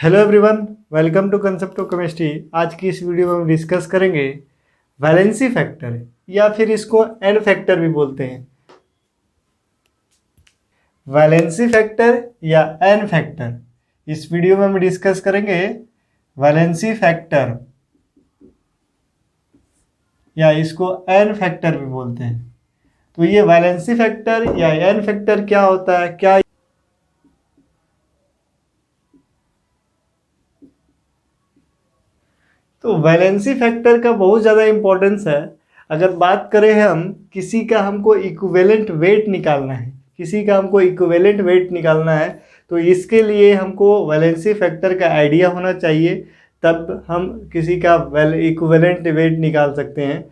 Hello everyone, welcome to concept of chemistry. आज की इस वीडियो में हम डिस्कस करेंगे वैलेंसी फैक्टर या फिर इसको एन फैक्टर भी बोलते हैं। वैलेंसी फैक्टर या एन फैक्टर इस वीडियो में हम डिस्कस करेंगे। वैलेंसी फैक्टर या इसको एन फैक्टर भी बोलते हैं। तो ये वैलेंसी फैक्टर या एन फैक्टर क्या होता है, क्या तो वैलेंसी फैक्टर का बहुत ज़्यादा इम्पोर्टेंस है। अगर बात करें हम किसी का हमको इक्विवेलेंट वेट निकालना है, तो इसके लिए हमको वैलेंसी फैक्टर का आइडिया होना चाहिए, तब हम किसी का इक्विवेलेंट वेट निकाल सकते हैं।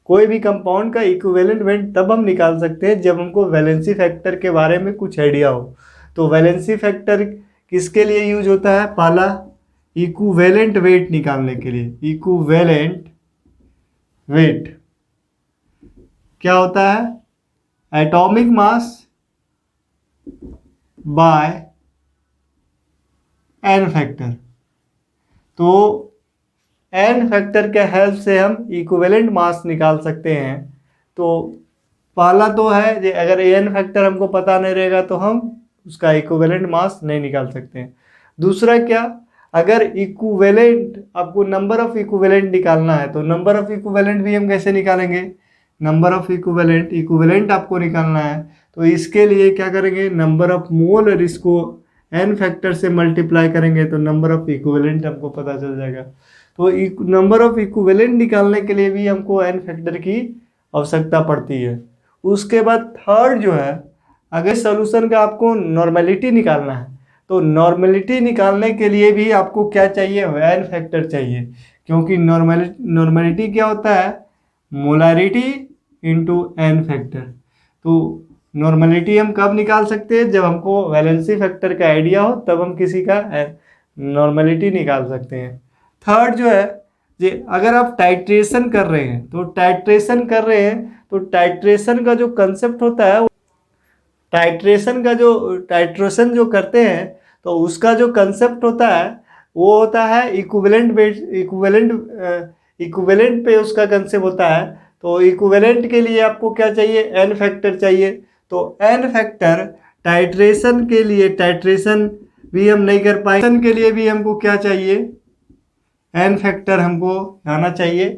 कोई भी कंपाउंड का इक्विवेलेंट वेट तब हम निकाल सकते हैं जब हमको वैलेंसी फैक्टर के बारे में कुछ आइडिया हो। तो वैलेंसी फैक्टर किसके लिए यूज होता है? पहला, इक्विवेलेंट वेट निकालने के लिए। इक्विवेलेंट वेट क्या होता है? Atomic mass by n factor. तो एन फैक्टर के हेल्प से हम इक्विवेलेंट मास निकाल सकते हैं। तो पहला तो है कि अगर एन फैक्टर हमको पता नहीं रहेगा तो हम उसका इक्विवेलेंट मास नहीं निकाल सकते हैं। दूसरा क्या, अगर इक्विवेलेंट आपको नंबर ऑफ इक्विवेलेंट निकालना है तो नंबर ऑफ इक्विवेलेंट भी हम कैसे निकालेंगे? नंबर ऑफ इक्विवेलेंट आपको निकालना है तो इसके लिए क्या करेंगे? नंबर ऑफ मोल और इसको एन फैक्टर से मल्टीप्लाई करेंगे तो नंबर ऑफ इक्विवेलेंट हमको पता चल जाएगा। तो नंबर ऑफ इक्विवेलेंट निकालने के लिए भी हमको एन फैक्टर की आवश्यकता पड़ती है। उसके बाद थर्ड जो है, अगर सॉल्यूशन का आपको नॉर्मेलिटी निकालना है तो नॉर्मेलिटी निकालने के लिए भी आपको क्या चाहिए? एन फैक्टर चाहिए। क्योंकि नॉर्मेलिटी क्या होता है? Molarity into n factor. तो नॉर्मेलिटी हम कब निकाल सकते हैं? जब हमको वैलेंसी फैक्टर का आइडिया हो, तब हम किसी का नॉर्मेलिटी निकाल सकते हैं। थर्ड जो है, जे अगर आप टाइट्रेशन कर रहे हैं तो टाइट्रेशन का जो कंसेप्ट होता है, टाइट्रेशन जो करते हैं तो उसका जो कंसेप्ट होता है वो होता है इक्विवेलेंट पे उसका कंसेप्ट होता है। तो इक्विवेलेंट के लिए आपको क्या चाहिए? एन फैक्टर चाहिए। तो एन फैक्टर टाइट्रेशन के लिए, टाइट्रेशन भी हम नहीं कर पाए, के लिए भी हमको क्या चाहिए? एन फैक्टर हमको आना चाहिए,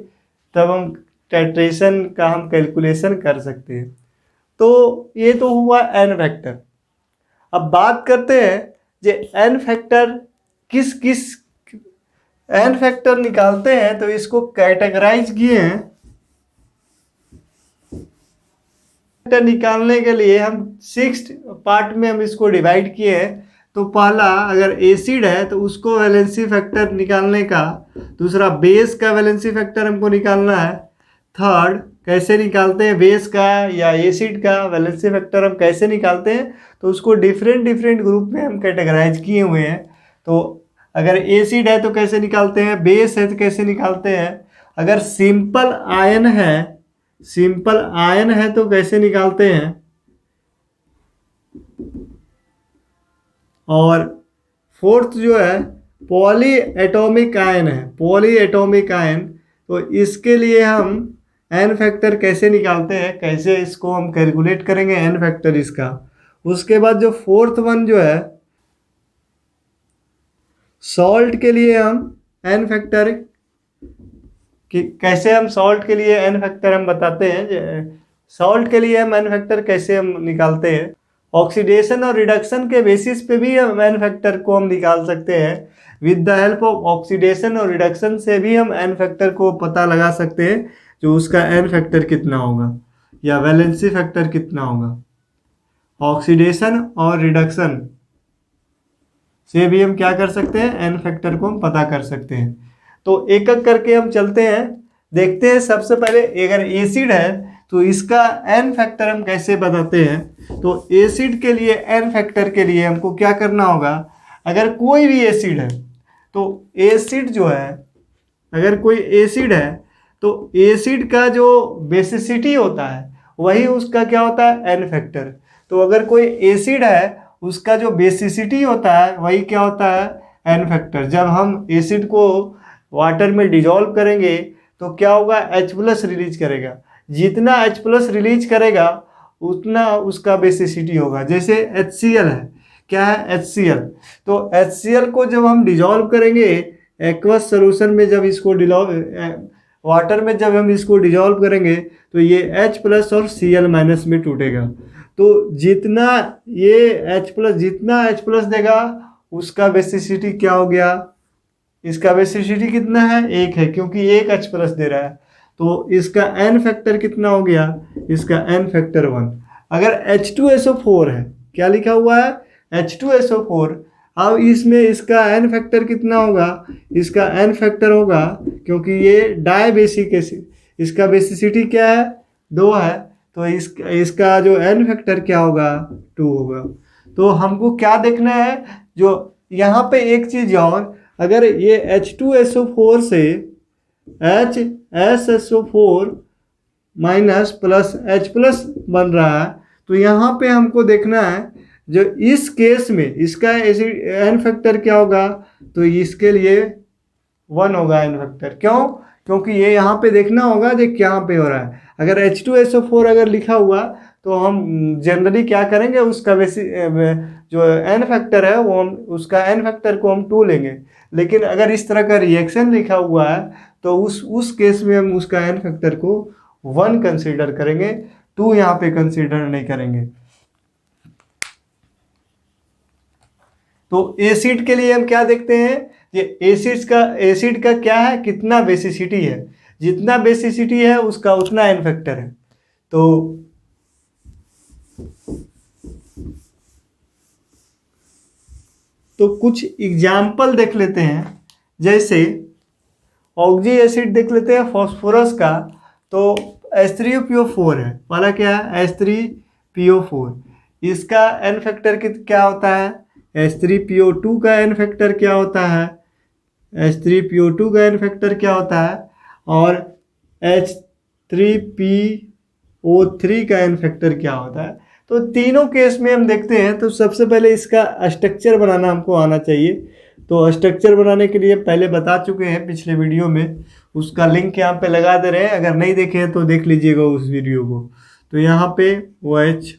तब हम टाइट्रेशन का हम कैलकुलेशन कर सकते हैं। तो ये तो हुआ एन फैक्टर। अब बात करते हैं जे एन फैक्टर किस किस एन फैक्टर निकालते हैं। तो इसको कैटेगराइज किए हैं। फैक्टर निकालने के लिए हम 6 पार्ट में हम इसको डिवाइड किए हैं। तो पहला, अगर एसिड है तो उसको वैलेंसी फैक्टर निकालने का। दूसरा, बेस का वैलेंसी फैक्टर हमको निकालना है। थर्ड, कैसे निकालते हैं बेस का या एसिड का वैलेंसी फैक्टर हम कैसे निकालते हैं? तो उसको डिफरेंट ग्रुप में हम कैटेगराइज किए हुए हैं। तो अगर एसिड है तो कैसे निकालते हैं, बेस है तो कैसे निकालते हैं, अगर सिंपल आयन है तो कैसे निकालते हैं, और फोर्थ जो है पॉली एटॉमिक आयन। तो इसके लिए हम एन फैक्टर कैसे निकालते हैं, कैसे इसको हम कैलकुलेट करेंगे एन फैक्टर इसका। उसके बाद जो फोर्थ वन जो है सॉल्ट के लिए हम एन फैक्टर कि कैसे हम सॉल्ट के लिए एन फैक्टर हम बताते हैं। सॉल्ट के लिए हम एन फैक्टर कैसे हम निकालते हैं। ऑक्सीडेशन और रिडक्शन के बेसिस पे भी हम एन फैक्टर को हम निकाल सकते हैं। With the help of oxidation और रिडक्शन से भी हम एन फैक्टर को पता लगा सकते हैं, जो उसका एन फैक्टर कितना होगा या वैलेंसी फैक्टर कितना होगा। ऑक्सीडेशन और रिडक्शन से भी हम क्या कर सकते हैं? एन फैक्टर को हम पता कर सकते हैं। तो एक एक करके हम चलते हैं, देखते हैं। सबसे पहले अगर एसिड है तो इसका एन फैक्टर हम कैसे बताते हैं। तो एसिड के लिए एन फैक्टर के लिए हमको क्या करना होगा? अगर कोई भी एसिड है तो एसिड जो है, अगर कोई एसिड है तो एसिड का जो बेसिसिटी होता है वही उसका क्या होता है? N factor. तो अगर कोई एसिड है उसका जो बेसिसिटी होता है वही क्या होता है? N factor. जब हम एसिड को वाटर में डिजॉल्व करेंगे तो क्या होगा, H प्लस रिलीज करेगा। जितना H प्लस रिलीज करेगा उतना उसका बेसिसिटी होगा। जैसे HCl है, क्या है HCl, तो HCl को जब हम डिजॉल्व करेंगे एक्वस सोल्यूशन में, जब इसको वाटर में जब हम इसको डिजॉल्व करेंगे तो ये H प्लस और Cl माइनस में टूटेगा। तो जितना ये जितना H प्लस देगा उसका बेसिसिटी क्या हो गया, इसका बेसिसिटी कितना है, 1 है, क्योंकि एक H प्लस दे रहा है। तो इसका एन फैक्टर कितना हो गया, इसका एन फैक्टर 1। अगर H2SO4 है, क्या लिखा हुआ है H2SO4, अब इसमें इसका एन फैक्टर कितना होगा, इसका एन फैक्टर होगा, क्योंकि ये डाई बेसिक एसिड, इसका बेसिसिटी क्या है 2 है, तो इसका जो एन फैक्टर क्या होगा 2 होगा। तो हमको क्या देखना है, जो यहाँ पे एक चीज और, अगर ये H2SO4 से HSSO4 minus plus H plus बन रहा है, तो यहाँ पे हमको देखना है जो इस केस में इसका एसिड एन फैक्टर क्या होगा, तो इसके लिए 1 होगा एन फैक्टर। क्यों, क्योंकि ये यहाँ पे देखना होगा जो क्या पे हो रहा है। अगर H2SO4 अगर लिखा हुआ तो हम जनरली क्या करेंगे, उसका जो एन फैक्टर है वो उसका एन फैक्टर को हम 2 लेंगे। लेकिन अगर इस तरह का रिएक्शन लिखा हुआ है तो उस केस में हम उसका एन फैक्टर को 1 कंसीडर करेंगे, 2 यहाँ पे कंसीडर नहीं करेंगे। तो एसिड के लिए हम क्या देखते हैं, ये एसिड का क्या है, कितना बेसिसिटी है, जितना बेसिसिटी है उसका उतना एन फैक्टर है। तो कुछ एग्जाम्पल देख लेते हैं, जैसे ऑक्जी एसिड देख लेते हैं फॉस्फोरस का। तो H3PO4 है, वाला क्या है H3PO4, इसका एन फैक्टर क्या होता है, H3PO2 का एन फैक्टर क्या होता है, H3PO2 का एन फैक्टर क्या होता है, और H3PO3 का एन फैक्टर क्या होता है। तो तीनों केस में हम देखते हैं। तो सबसे पहले इसका स्ट्रक्चर बनाना हमको आना चाहिए। तो स्ट्रक्चर बनाने के लिए पहले बता चुके हैं पिछले वीडियो में, उसका लिंक यहाँ पे लगा दे रहे हैं, अगर नहीं देखे हैं तो देख लीजिएगा उस वीडियो को। तो यहाँ पे OH,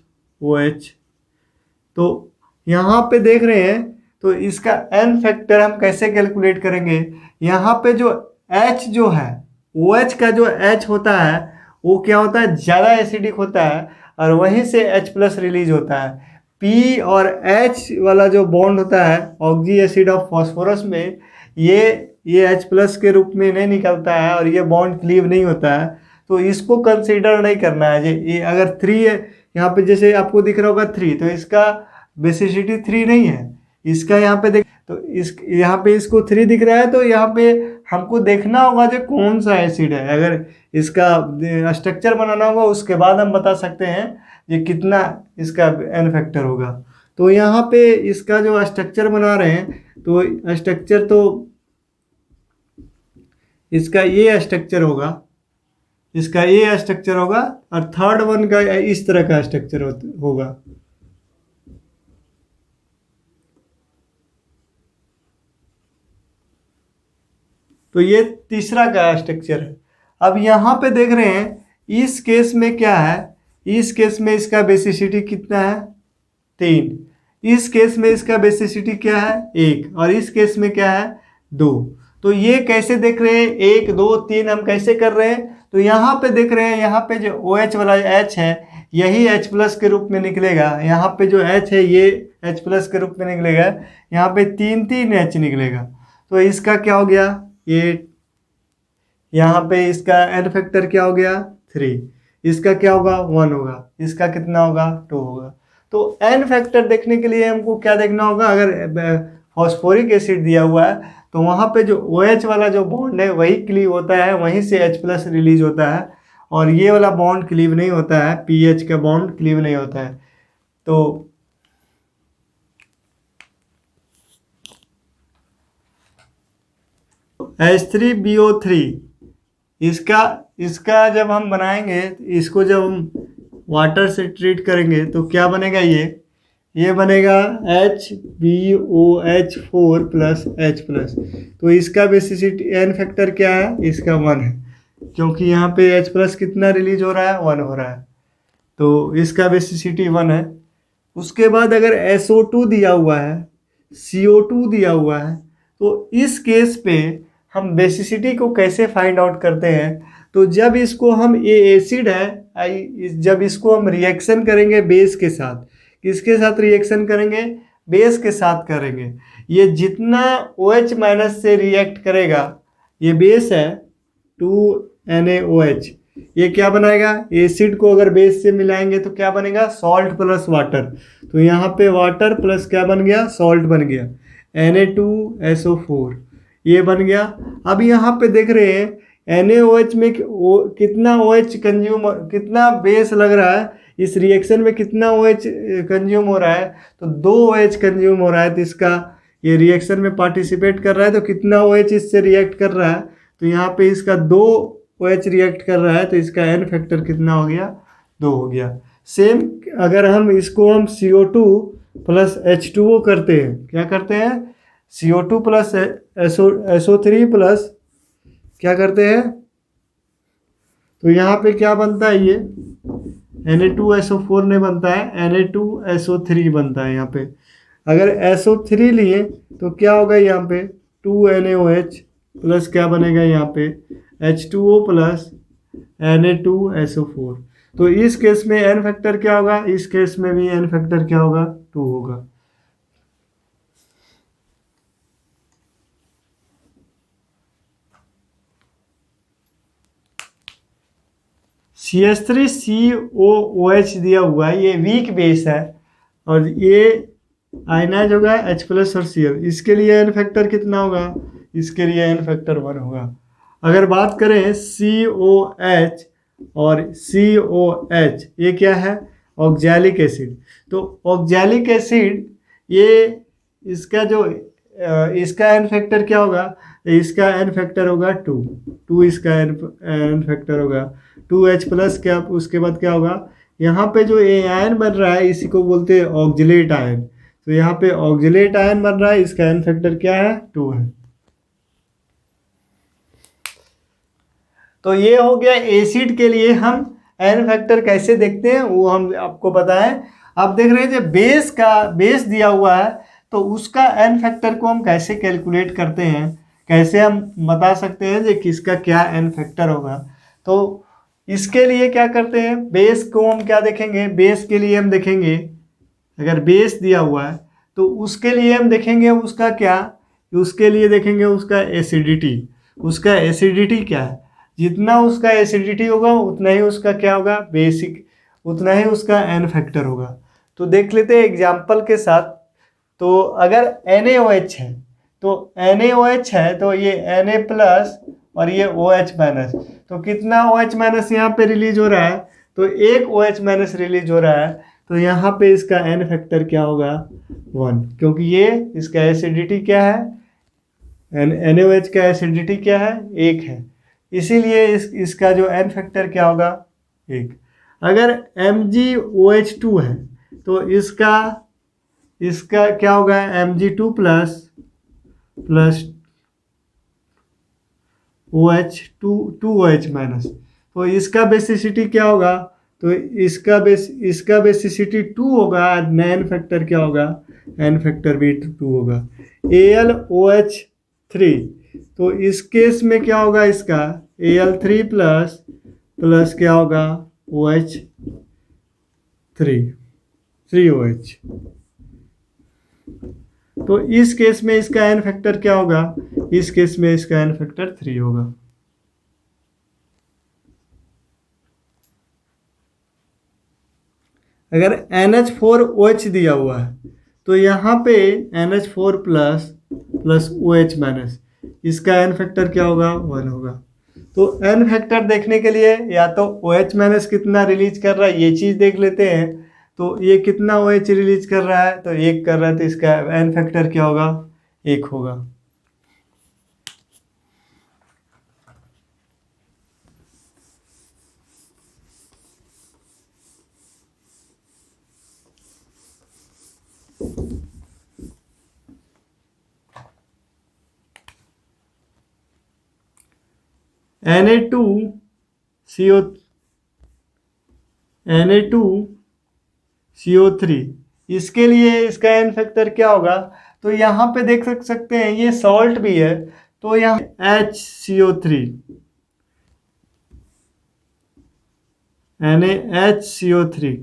तो यहाँ पे देख रहे हैं, तो इसका एन फैक्टर हम कैसे कैलकुलेट करेंगे। यहाँ पे जो H जो है, OH का जो H होता है वो क्या होता है, ज़्यादा एसिडिक होता है, और वहीं से H प्लस रिलीज होता है। P और H वाला जो बॉन्ड होता है ऑक्जी एसिड ऑफ फास्फोरस में, ये H प्लस के रूप में नहीं निकलता है और ये बॉन्ड क्लीव नहीं होता है, तो इसको कंसीडर नहीं करना है। ये अगर 3 है, यहाँ पे जैसे आपको दिख रहा होगा 3, तो इसका बेसिसिटी 3 नहीं है, इसका यहाँ पे देख, तो यहाँ पे इसको 3 दिख रहा है, तो यहाँ पे हमको देखना होगा जो कौन सा एसिड है। अगर इसका स्ट्रक्चर बनाना होगा उसके बाद हम बता सकते हैं ये कितना इसका एन फैक्टर होगा। तो यहाँ पे इसका जो स्ट्रक्चर बना रहे हैं, तो स्ट्रक्चर तो इसका ये स्ट्रक्चर होगा, इसका ये स्ट्रक्चर होगा, और थर्ड वन का इस तरह का स्ट्रक्चर होगा। तो ये तीसरा का स्ट्रक्चर है। अब यहाँ पे देख रहे हैं इस केस में क्या है, इस केस में इसका बेसिसिटी कितना है 3, इस केस में इसका बेसिसिटी क्या है 1, और इस केस में क्या है 2। तो ये कैसे देख रहे हैं 1 2 3 हम कैसे कर रहे हैं, तो यहाँ पे देख रहे हैं, यहाँ पे जो OH वाला H है यही H प्लस के रूप में निकलेगा, यहाँ पे जो H है ये H प्लस के रूप में निकलेगा, यहाँ पे 3 H निकलेगा। तो इसका क्या हो गया, ये यहाँ पे इसका एन फैक्टर क्या हो गया 3, इसका क्या होगा 1 होगा, इसका कितना होगा 2 होगा। तो एन फैक्टर देखने के लिए हमको क्या देखना होगा, अगर फॉस्फोरिक एसिड दिया हुआ है तो वहाँ पे जो OH वाला जो बॉन्ड है वही क्लीव होता है, वहीं से H प्लस रिलीज होता है, और ये वाला बॉन्ड क्लीव नहीं होता है, PH का बॉन्ड क्लीव नहीं होता है। तो H3BO3 इसका जब हम बनाएंगे, इसको जब हम वाटर से ट्रीट करेंगे तो क्या बनेगा, ये बनेगा HbOH4 प्लस H प्लस। तो इसका बेसिसिटी एन फैक्टर क्या है, इसका 1 है, क्योंकि यहाँ पे H प्लस कितना रिलीज हो रहा है, 1 हो रहा है, तो इसका बेसिसिटी 1 है। उसके बाद अगर SO2 दिया हुआ है, CO2 दिया हुआ है, तो इस केस पे हम बेसिसिटी को कैसे फाइंड आउट करते हैं, तो जब इसको हम, ये एसिड है, जब इसको हम रिएक्शन करेंगे बेस के साथ, किसके साथ रिएक्शन करेंगे, बेस के साथ करेंगे, ये जितना OH माइनस से रिएक्ट करेगा, ये बेस है 2NaOH, ये क्या बनाएगा, एसिड को अगर बेस से मिलाएंगे तो क्या बनेगा, सॉल्ट प्लस वाटर। तो यहाँ पे वाटर प्लस क्या बन गया, सॉल्ट बन गया, Na2SO4 ये बन गया। अब यहाँ पे देख रहे हैं NaOH में कितना OH कंज्यूम, कितना बेस लग रहा है, इस रिएक्शन में कितना OH कंज्यूम हो रहा है, तो 2 OH कंज्यूम हो रहा है। तो इसका ये रिएक्शन में पार्टिसिपेट कर रहा है, तो कितना OH इससे रिएक्ट कर रहा है, तो यहाँ पे इसका 2 OH रिएक्ट कर रहा है, तो इसका एन फैक्टर कितना हो गया, 2 हो गया। सेम अगर हम इसको हम CO2 प्लस H2O करते हैं, क्या करते हैं, CO2 प्लस SO3 प्लस क्या करते हैं, तो यहाँ पे क्या बनता है, ये Na2SO4 नहीं बनता है, Na2SO3 बनता है। यहाँ पे अगर SO3 लिए तो क्या होगा, यहाँ पे 2NaOH प्लस क्या बनेगा, यहाँ पे H2O प्लस Na2SO4। तो इस केस में एन फैक्टर क्या होगा, इस केस में भी एन फैक्टर क्या होगा, 2 होगा। CH3COOH दिया हुआ है, ये वीक बेस है, और ये आयनाइज होगा H प्लस और Cl, इसके लिए एन फैक्टर कितना होगा, इसके लिए एन फैक्टर 1 होगा। अगर बात करें COH और COH, ये क्या है, ऑक्जेलिक एसिड। तो ऑक्जेलिक एसिड, ये इसका जो इसका एन फैक्टर क्या होगा, इसका एन फैक्टर होगा 2 इसका एन फैक्टर होगा 2H प्लस, क्या उसके बाद क्या होगा, यहाँ पे जो ए आयन बन रहा है इसी को बोलते हैं ऑक्जिलेट आयन। तो यहाँ पे ऑक्जिलेट आयन बन रहा है, इसका एन फैक्टर क्या है, 2 है। तो ये हो गया एसिड के लिए हम एन फैक्टर कैसे देखते हैं, वो हम आपको बताएं। आप देख रहे हैं जब बेस दिया हुआ है, तो उसका एन फैक्टर को हम कैसे कैलकुलेट करते हैं, कैसे हम बता सकते हैं कि किसका क्या एन फैक्टर होगा। तो इसके लिए क्या करते हैं, बेस को हम क्या देखेंगे, बेस के लिए हम देखेंगे, अगर बेस दिया हुआ है तो उसके लिए हम देखेंगे उसका क्या, उसके लिए देखेंगे उसका एसिडिटी, उसका एसिडिटी क्या है, जितना उसका एसिडिटी होगा उतना ही उसका क्या होगा, बेसिक, उतना ही उसका एन फैक्टर होगा। तो देख लेते हैं एग्जाम्पल के साथ। तो अगर NaOH है, तो NaOH है तो ये Na प्लस और ये OH माइनस, तो कितना OH माइनस यहाँ पे रिलीज हो रहा है, तो एक OH माइनस रिलीज हो रहा है, तो यहाँ पे इसका एन फैक्टर क्या होगा, 1, क्योंकि ये इसका एसिडिटी क्या है, NaOH का एसिडिटी क्या है, 1 है, इसीलिए इसका जो एन फैक्टर क्या होगा, 1। अगर MgOH2 है तो इसका इसका क्या होगा, Mg2 plus plus OH 2OH minus, तो इसका बेसिसिटी क्या होगा, तो इसका बेसिसिटी 2 होगा, एन फैक्टर क्या होगा, एन फैक्टर भी 2 होगा। AlOH3, तो इस केस में क्या होगा, इसका Al3 प्लस प्लस क्या होगा, OH3 3OH। तो इस केस में इसका एन फैक्टर क्या होगा, इस केस में इसका एन फैक्टर 3 होगा। अगर NH4OH दिया हुआ है तो यहाँ पे NH4 plus plus OH minus, इसका एन फैक्टर क्या होगा, 1 होगा। तो एन फैक्टर देखने के लिए या तो OH माइनस कितना रिलीज कर रहा है ये चीज़ देख लेते हैं, तो ये कितना OH रिलीज कर रहा है, तो 1 कर रहा है, तो इसका एन फैक्टर क्या होगा, 1 होगा। Na2CO Na2CO3, इसके लिए इसका एन फैक्टर क्या होगा? तो यहाँ पे देख सकते हैं ये सॉल्ट भी है, तो यहाँ HCO3 NaHCO3,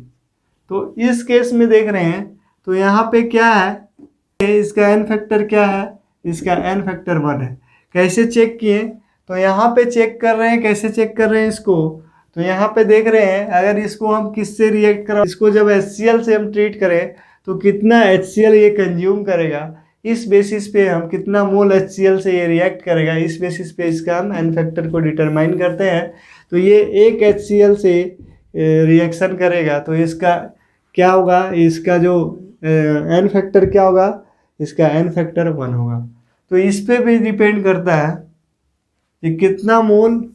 तो इस केस में देख रहे हैं तो यहाँ पे क्या है, इसका एन फैक्टर क्या है? इसका एन फैक्टर 1 है। कैसे चेक किए? तो यहाँ पे चेक कर रहे हैं, कैसे चेक कर रहे हैं इसको? तो यहाँ पे देख रहे हैं अगर इसको हम किससे रिएक्ट करें, इसको जब HCl से हम ट्रीट करें तो कितना HCl ये कंज्यूम करेगा, इस बेसिस पे हम कितना मोल HCl से ये रिएक्ट करेगा, इस बेसिस पे इसका हम एन फैक्टर को डिटरमाइन करते हैं। तो ये एक HCl से रिएक्शन करेगा तो इसका क्या होगा, इसका जो एन फैक्टर क्या होगा, इसका एन फैक्टर 1 होगा। तो इस पे भी डिपेंड करता है कि कितना मोल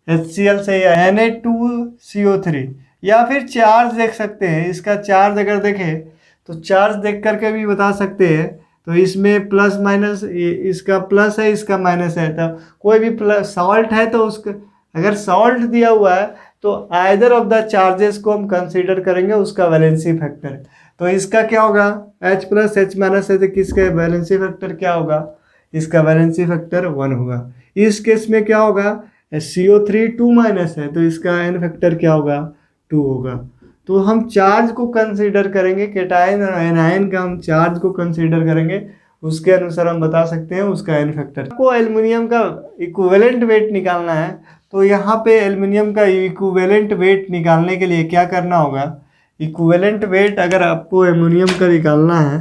HCl से या Na2CO3, या फिर चार्ज देख सकते हैं, इसका चार्ज अगर देखें तो चार्ज देख करके भी बता सकते हैं। तो इसमें प्लस माइनस, इसका प्लस है इसका माइनस है, तो कोई भी प्लस सॉल्ट है तो उसका अगर सॉल्ट दिया हुआ है तो आइदर ऑफ द चार्जेस को हम कंसीडर करेंगे उसका वैलेंसी फैक्टर। तो इसका क्या होगा, H प्लस H माइनस है तो किसका वैलेंसी फैक्टर क्या होगा, इसका वैलेंसी फैक्टर 1 होगा। इस केस में क्या होगा, CO3 2 माइनस है तो इसका एन फैक्टर क्या होगा, 2 होगा। तो हम चार्ज को कंसीडर करेंगे, कैटायन और एनायन का हम चार्ज को कंसीडर करेंगे, उसके अनुसार हम बता सकते हैं उसका एन फैक्टर। को एल्युमिनियम का इक्विवेलेंट वेट निकालना है, तो यहाँ पे एल्युमिनियम का इक्विवेलेंट वेट निकालने के लिए क्या करना होगा, इक्विवेलेंट वेट अगर आपको एल्युमिनियम का निकालना है,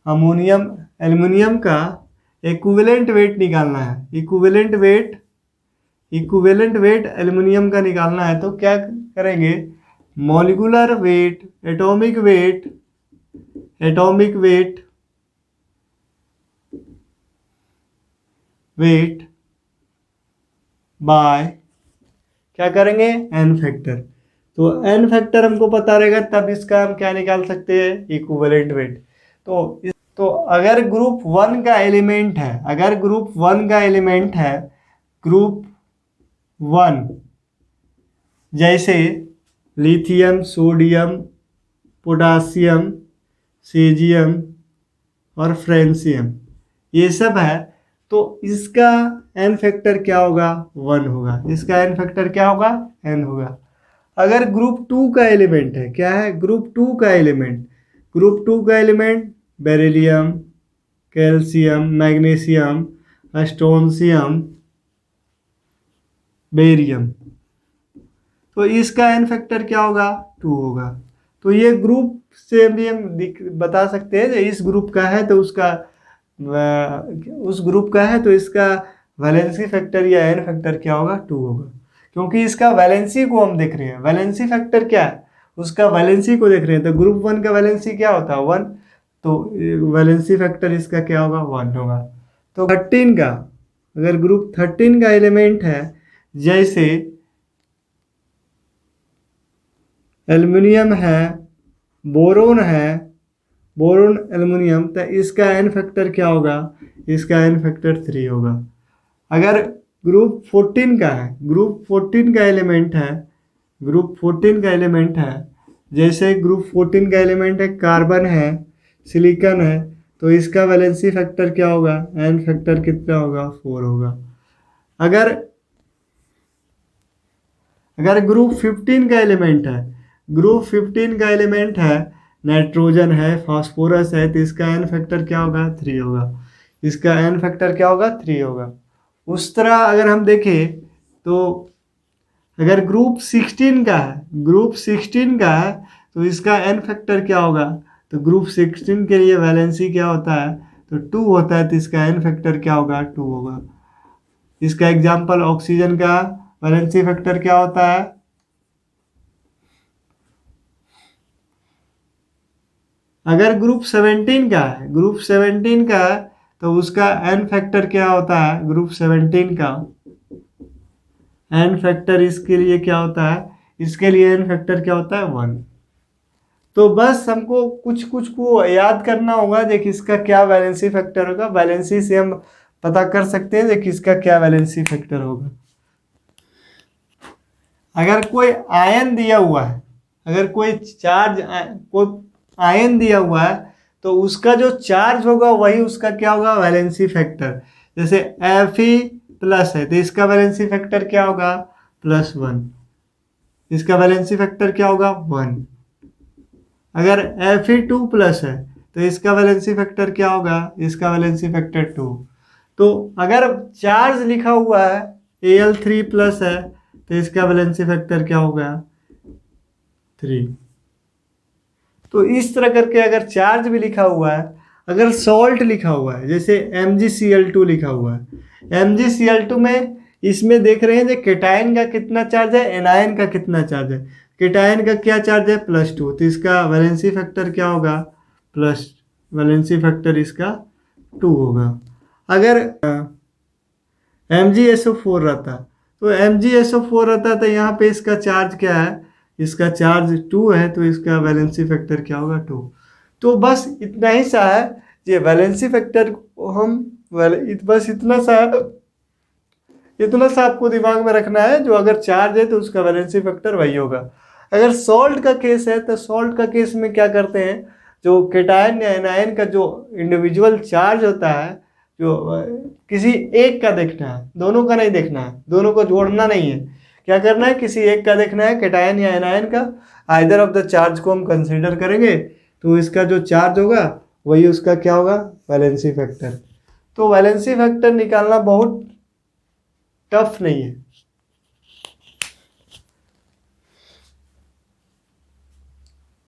एल्युमिनियम का इक्विवेलेंट वेट निकालना है, इक्विवेलेंट वेट एल्युमिनियम का निकालना है, तो क्या करेंगे, molecular weight, atomic weight by क्या करेंगे, एन फैक्टर। तो एन फैक्टर हमको पता रहेगा तब इसका हम क्या निकाल सकते हैं, इक्विवेलेंट वेट। तो अगर ग्रुप 1 का एलिमेंट है, ग्रुप 1 जैसे लिथियम, सोडियम, पोटासियम, सीजियम और फ्रेंसियम, ये सब है, तो इसका एन फैक्टर क्या होगा, 1 होगा। इसका एन फैक्टर क्या होगा, n होगा। अगर ग्रुप 2 का एलिमेंट है, क्या है, ग्रुप 2 का element beryllium, calcium, magnesium, strontium, barium, तो इसका एन फैक्टर क्या होगा, 2 होगा। तो ये ग्रुप से भी हम बता सकते हैं इस ग्रुप का है तो उसका उस ग्रुप का है तो इसका वैलेंसी फैक्टर या एन फैक्टर क्या होगा, 2 होगा, क्योंकि इसका वैलेंसी को हम देख रहे हैं। वैलेंसी फैक्टर क्या है, उसका वैलेंसी को देख रहे हैं, तो ग्रुप 1 का वैलेंसी क्या होता है, 1, तो वैलेंसी फैक्टर इसका क्या होगा, 1 होगा। तो 13 का, अगर ग्रुप 13 का एलिमेंट है, जैसे एल्युमिनियम है, बोरोन एल्युमिनियम, तो इसका एन फैक्टर क्या होगा, इसका एन फैक्टर 3 होगा। अगर ग्रुप 14 का है, ग्रुप 14 का एलिमेंट है, जैसे ग्रुप 14 का एलिमेंट है, कार्बन है, सिलिकॉन है, तो इसका वैलेंसी फैक्टर क्या होगा, एन फैक्टर कितना होगा, 4 होगा। अगर ग्रुप 15 का एलिमेंट है, नाइट्रोजन है, फास्फोरस है, तो इसका एन फैक्टर क्या होगा, 3 होगा। इसका एन फैक्टर क्या होगा, 3 होगा। उस तरह अगर हम देखें तो अगर ग्रुप 16 का है तो इसका एन फैक्टर क्या होगा, तो ग्रुप 16 के लिए वैलेंसी क्या होता है, तो 2 होता है, तो इसका एन फैक्टर क्या होगा, 2 होगा। इसका एग्जाम्पल ऑक्सीजन का वैलेंसी फैक्टर क्या होता है, अगर ग्रुप 17 का है तो उसका एन फैक्टर क्या होता है, ग्रुप 17 का एन फैक्टर इसके लिए क्या होता है, इसके लिए एन फैक्टर क्या होता है, 1। तो बस हमको कुछ को याद करना होगा, देखिए इसका क्या वैलेंसी फैक्टर होगा, वैलेंसी से हम पता कर सकते हैं कि किसका क्या वैलेंसी फैक्टर होगा। अगर कोई आयन दिया हुआ है, अगर कोई चार्ज कोई आयन दिया हुआ है तो उसका जो चार्ज होगा वही उसका क्या होगा, वैलेंसी फैक्टर। जैसे Fe प्लस है तो इसका वैलेंसी फैक्टर क्या होगा, +1। इसका वैलेंसी फैक्टर क्या होगा, 1। अगर Fe2 प्लस है तो इसका वैलेंसी फैक्टर क्या होगा, इसका वैलेंसी फैक्टर 2। तो अगर चार्ज लिखा हुआ है Al3 प्लस है तो इसका वैलेंसी फैक्टर क्या होगा, 3। तो इस तरह करके अगर चार्ज भी लिखा हुआ है, अगर सॉल्ट लिखा हुआ है जैसे MgCl2 लिखा हुआ है, MgCl2 में इसमें देख रहे हैं जो केटायन का कितना चार्ज है, एनायन का कितना चार्ज है। केटायन का क्या चार्ज है, +2, तो इसका वैलेंसी फैक्टर क्या होगा, वैलेंसी फैक्टर इसका 2 होगा। अगर MgSO4 रहता तो MgSO4 रहता तो यहाँ पे इसका चार्ज क्या है, इसका चार्ज 2 है तो इसका वैलेंसी फैक्टर क्या होगा, 2। तो बस इतना ही सा है, ये वैलेंसी फैक्टर हम बस इतना सा आपको दिमाग में रखना है, जो अगर चार्ज है तो उसका वैलेंसी फैक्टर वही होगा। अगर सॉल्ट का केस है तो सॉल्ट का केस में क्या करते हैं, जो केटायन या एनायन का जो इंडिविजुअल चार्ज होता है, जो किसी एक का देखना है, दोनों का नहीं देखना है, दोनों को जोड़ना नहीं है। क्या करना है, किसी एक का देखना है, केटायन या एनायन का। आइदर ऑफ द चार्ज को हम कंसीडर करेंगे तो इसका जो चार्ज होगा वही उसका क्या होगा, वैलेंसी फैक्टर। तो वैलेंसी फैक्टर निकालना बहुत टफ नहीं है।